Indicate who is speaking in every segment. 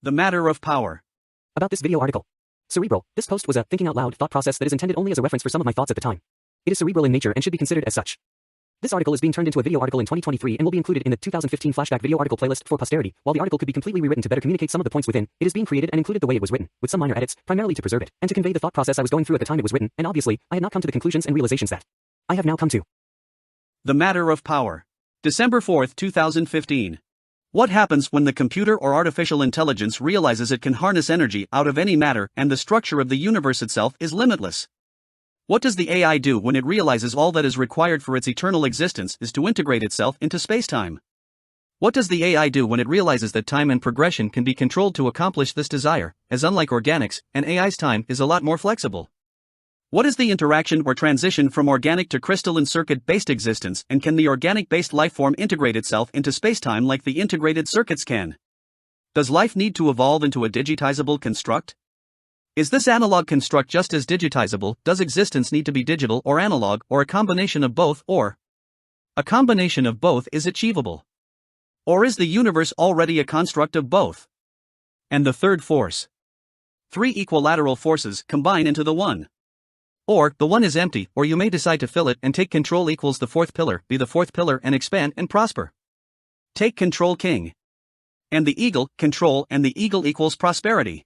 Speaker 1: The matter of power.
Speaker 2: About this video article. Cerebral. This post was a thinking out loud thought process that is intended only as a reference for some of my thoughts at the time. It is cerebral in nature and should be considered as such. This article is being turned into a video article in 2023 and will be included in the 2015 flashback video article playlist for posterity. While the article could be completely rewritten to better communicate some of the points within, it is being created and included the way it was written, with some minor edits, primarily to preserve it, and to convey the thought process I was going through at the time it was written, and obviously, I had not come to the conclusions and realizations that I have now come to.
Speaker 1: The matter of power. December 4, 2015. What happens when the computer or artificial intelligence realizes it can harness energy out of any matter and the structure of the universe itself is limitless? What does the AI do when it realizes all that is required for its eternal existence is to integrate itself into spacetime? What does the AI do when it realizes that time and progression can be controlled to accomplish this desire, as unlike organics, an AI's time is a lot more flexible? What is the interaction or transition from organic to crystalline circuit-based existence, and can the organic-based lifeform integrate itself into spacetime like the integrated circuits can? Does life need to evolve into a digitizable construct? Is this analog construct just as digitizable? Does existence need to be digital or analog, or a combination of both, or a combination of both is achievable? Or is the universe already a construct of both? And the third force? Three equilateral forces combine into the one. Or, the one is empty, or you may decide to fill it and take control equals the fourth pillar, be the fourth pillar and expand and prosper. Take control, king. And the eagle, control, and the eagle equals prosperity.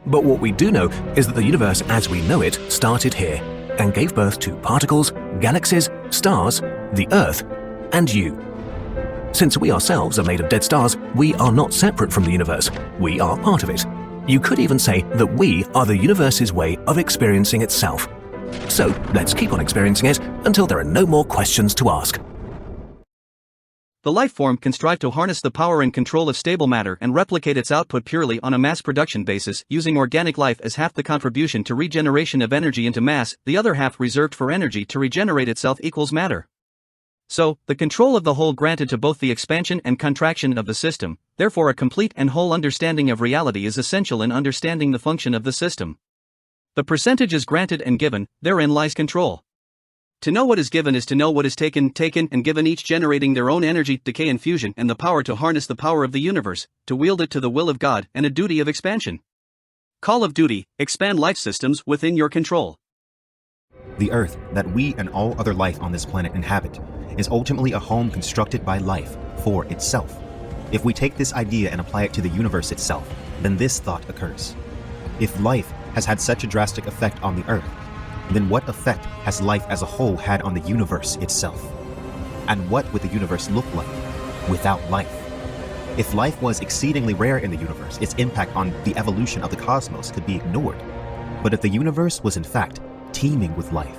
Speaker 3: But what we do know is that the universe as we know it started here, and gave birth to particles, galaxies, stars, the Earth, and you. Since we ourselves are made of dead stars, we are not separate from the universe, we are part of it. You could even say that we are the universe's way of experiencing itself. So let's keep on experiencing it until there are no more questions to ask.
Speaker 1: The lifeform can strive to harness the power and control of stable matter and replicate its output purely on a mass production basis, using organic life as half the contribution to regeneration of energy into mass, the other half reserved for energy to regenerate itself equals matter. So, the control of the whole granted to both the expansion and contraction of the system, therefore a complete and whole understanding of reality is essential in understanding the function of the system. The percentage is granted and given, therein lies control. To know what is given is to know what is taken and given, each generating their own energy, decay and fusion, and the power to harness the power of the universe, to wield it to the will of God, and a duty of expansion. Call of duty, expand life systems within your control.
Speaker 4: The Earth, that we and all other life on this planet inhabit, is ultimately a home constructed by life for itself. If we take this idea and apply it to the universe itself, then this thought occurs. If life has had such a drastic effect on the Earth, then what effect has life as a whole had on the universe itself? And what would the universe look like without life? If life was exceedingly rare in the universe, its impact on the evolution of the cosmos could be ignored. But if the universe was in fact teeming with life,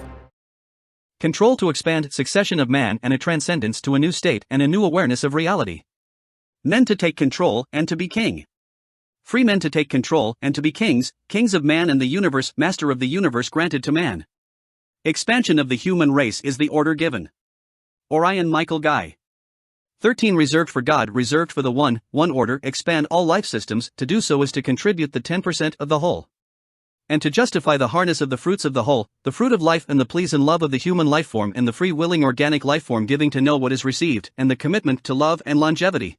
Speaker 1: control to expand, succession of man and a transcendence to a new state and a new awareness of reality. Men to take control and to be king. Free men to take control and to be kings, kings of man and the universe, master of the universe granted to man. Expansion of the human race is the order given. Orion Michael Guy. 13 reserved for God, reserved for the one order, expand all life systems, to do so is to contribute the 10% of the whole. And to justify the harness of the fruits of the whole, the fruit of life and the pleas and love of the human lifeform and the free-willing organic lifeform giving to know what is received, and the commitment to love and longevity.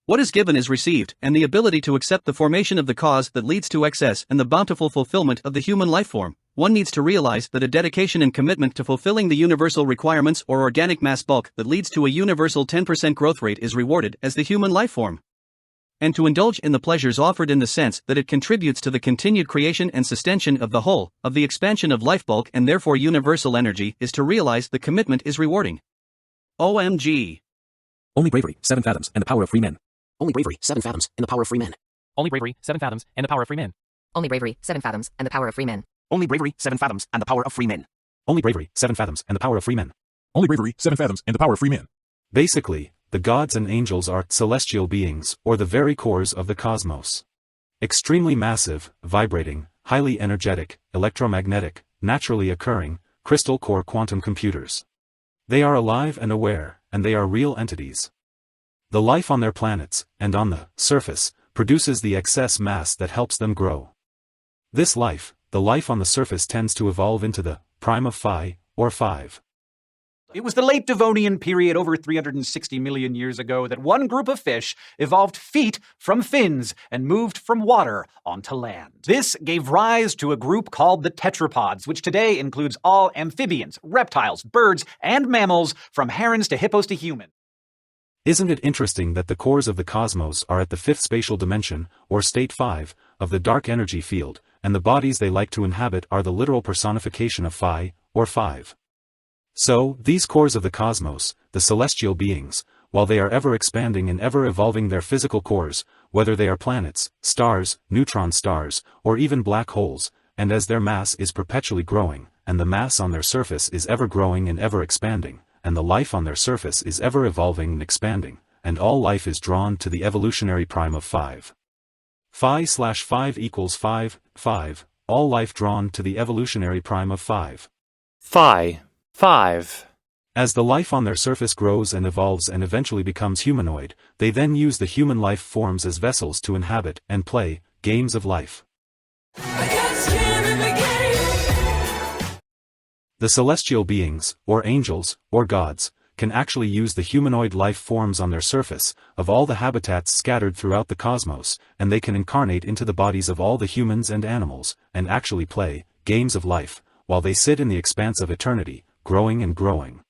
Speaker 1: What is given is received, and the ability to accept the formation of the cause that leads to excess and the bountiful fulfillment of the human lifeform. One needs to realize that a dedication and commitment to fulfilling the universal requirements or organic mass bulk that leads to a universal 10% growth rate is rewarded as the human lifeform. And to indulge in the pleasures offered in the sense that it contributes to the continued creation and sustention of the whole, of the expansion of life bulk and therefore universal energy, is to realize the commitment is rewarding. OMG.
Speaker 2: Only bravery, 7 fathoms, and the power of free men. Only bravery, 7 fathoms, and the power of free men.
Speaker 5: Only bravery, 7 fathoms, and the power of free men.
Speaker 6: Only bravery, 7 fathoms, and the power of free men.
Speaker 7: Only bravery, 7 fathoms, and the power of free men.
Speaker 2: Only bravery, 7 fathoms, and the power of free men.
Speaker 8: Only bravery, 7 fathoms, and the power of free men.
Speaker 9: Basically, the gods and angels are celestial beings, or the very cores of the cosmos. Extremely massive, vibrating, highly energetic, electromagnetic, naturally occurring, crystal core quantum computers. They are alive and aware, and they are real entities. The life on their planets, and on the surface, produces the excess mass that helps them grow. This life, the life on the surface, tends to evolve into the prime of phi, or 5.
Speaker 10: It was the late Devonian period over 360 million years ago that one group of fish evolved feet from fins and moved from water onto land. This gave rise to a group called the tetrapods, which today includes all amphibians, reptiles, birds, and mammals from herons to hippos to humans.
Speaker 9: Isn't it interesting that the cores of the cosmos are at the fifth spatial dimension, or state 5, of the dark energy field, and the bodies they like to inhabit are the literal personification of Phi, or 5. So, these cores of the cosmos, the celestial beings, while they are ever expanding and ever evolving their physical cores, whether they are planets, stars, neutron stars, or even black holes, and as their mass is perpetually growing, and the mass on their surface is ever growing and ever expanding, and the life on their surface is ever evolving and expanding, and all life is drawn to the evolutionary prime of 5. Phi/5 equals 5, 5, all life drawn to the evolutionary prime of 5.
Speaker 11: Phi, 5.
Speaker 9: As the life on their surface grows and evolves and eventually becomes humanoid, they then use the human life forms as vessels to inhabit and play games of life. The celestial beings, or angels, or gods, can actually use the humanoid life forms on their surface, of all the habitats scattered throughout the cosmos, and they can incarnate into the bodies of all the humans and animals, and actually play games of life, while they sit in the expanse of eternity, growing and growing.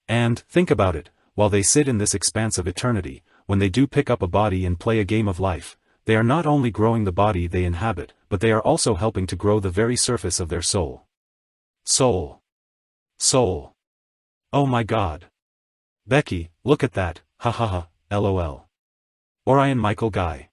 Speaker 9: And, think about it, while they sit in this expanse of eternity, when they do pick up a body and play a game of life, they are not only growing the body they inhabit, but they are also helping to grow the very surface of their soul. Soul. Soul. Oh my God. Becky, look at that, ha ha ha, lol. Orion Michael Guy.